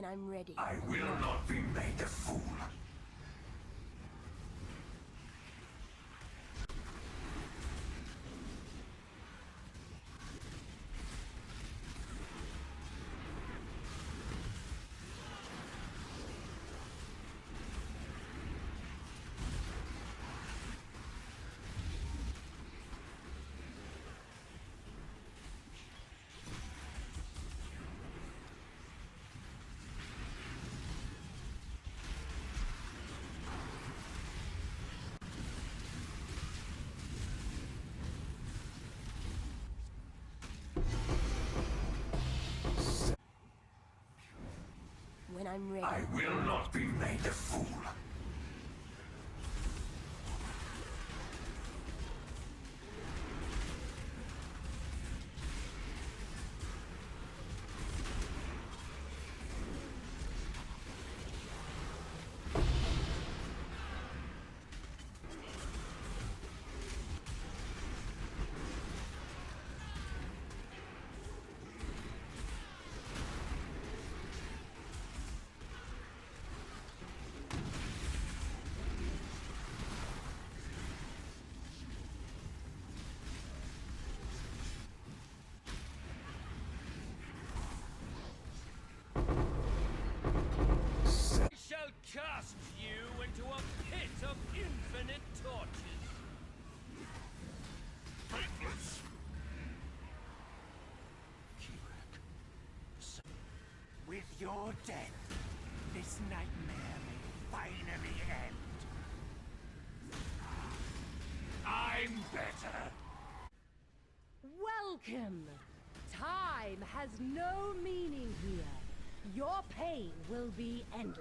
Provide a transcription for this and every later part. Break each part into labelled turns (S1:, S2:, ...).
S1: When I'm ready.
S2: I will not be made a fool.
S1: When I'm ready.
S2: I will not be made a fool.
S3: Shall cast you into a pit of infinite torches.
S2: Faithless!
S4: With your death, this nightmare may finally end.
S2: I'm better!
S5: Welcome! Time has no meaning here. Your pain will be endless.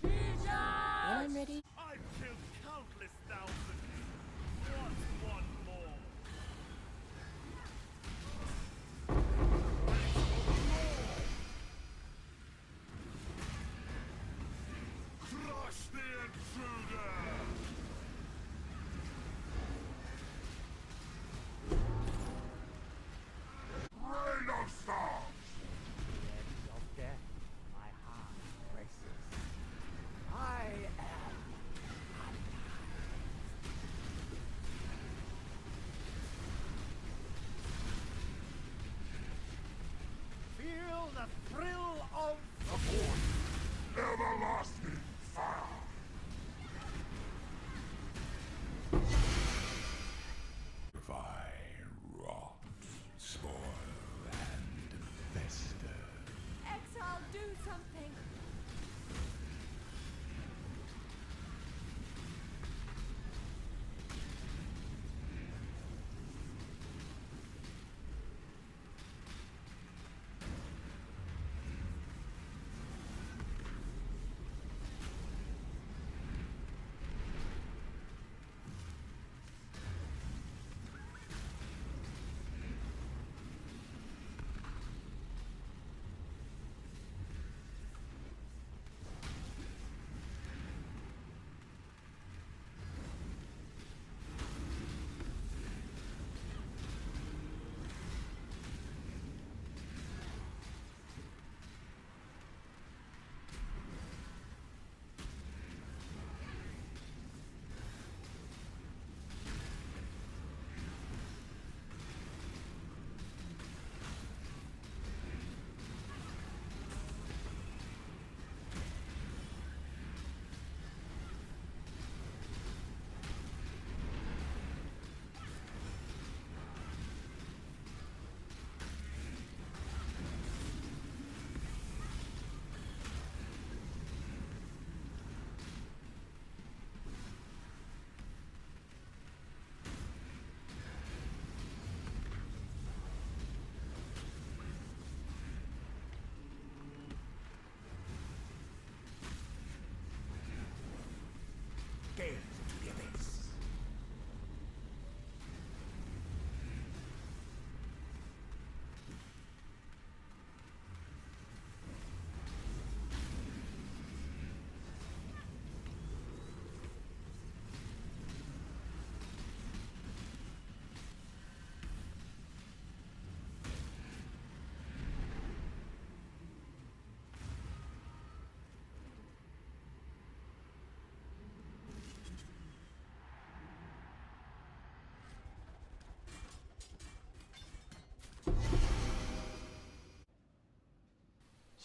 S1: When I'm ready.
S4: I've killed countless thousands. What's one more?
S2: Crush the intruder! Rain of stars!
S4: The edge of death, my heart races. I am alive. Feel the thrill of
S2: The void! Everlasting fire!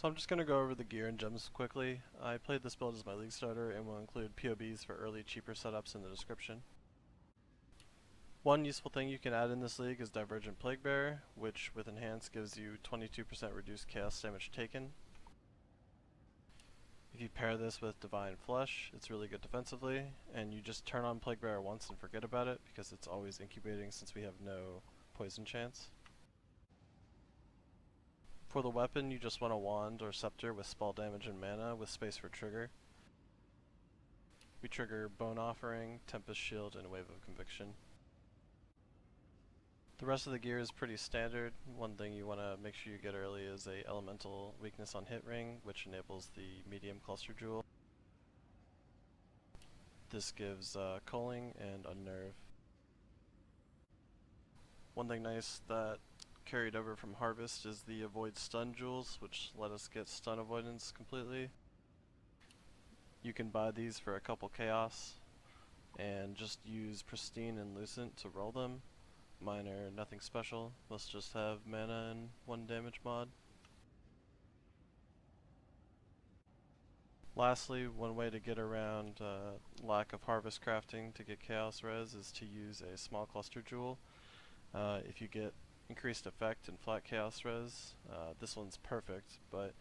S6: So I'm just going to go over the gear and gems quickly. I played this build as my league starter and will include POBs for early cheaper setups in the description. One useful thing you can add in this league is Divergent Plaguebearer, which with Enhance gives you 22% reduced chaos damage taken. If you pair this with Divine Flesh, it's really good defensively, and you just turn on Plaguebearer once and forget about it because it's always incubating since we have no poison chance. For the weapon, you just want a wand or scepter with spell damage and mana with space for trigger. We trigger Bone Offering, Tempest Shield, and Wave of Conviction. The rest of the gear is pretty standard. One thing you want to make sure you get early is a Elemental Weakness on Hit Ring, which enables the medium Cluster Jewel. This gives Culling and Unnerve. One thing nice that carried over from Harvest is the Avoid Stun Jewels, which let us get stun avoidance completely. You can buy these for a couple chaos and just use Pristine and Lucent to roll them. Mine are nothing special, must just have mana and 1 damage mod. Lastly, one way to get around lack of harvest crafting to get chaos res is to use a small cluster jewel. If you get increased effect and flat chaos res, this one's perfect, but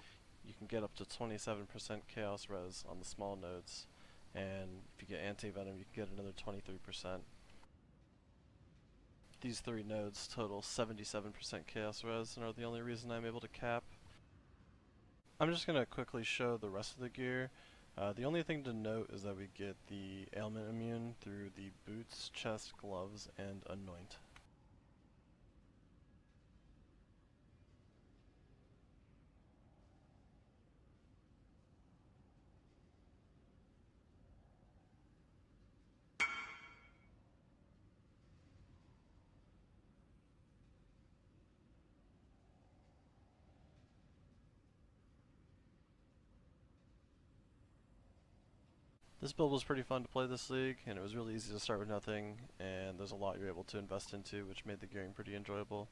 S6: you can get up to 27% chaos res on the small nodes, and if you get anti-venom you can get another 23%. These 3 nodes total 77% chaos res and are the only reason I'm able to cap. I'm just going to quickly show the rest of the gear. The only thing to note is that we get the ailment immune through the boots, chest, gloves, and anoint. This build was pretty fun to play this league, and it was really easy to start with nothing, and there's a lot you're able to invest into, which made the gearing pretty enjoyable.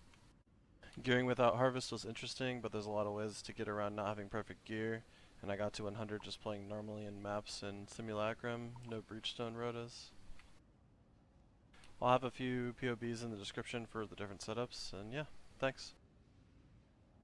S6: Gearing without Harvest was interesting, but there's a lot of ways to get around not having perfect gear, and I got to 100 just playing normally in maps and Simulacrum, no Breachstone rotas. I'll have a few POBs in the description for the different setups, and yeah, thanks.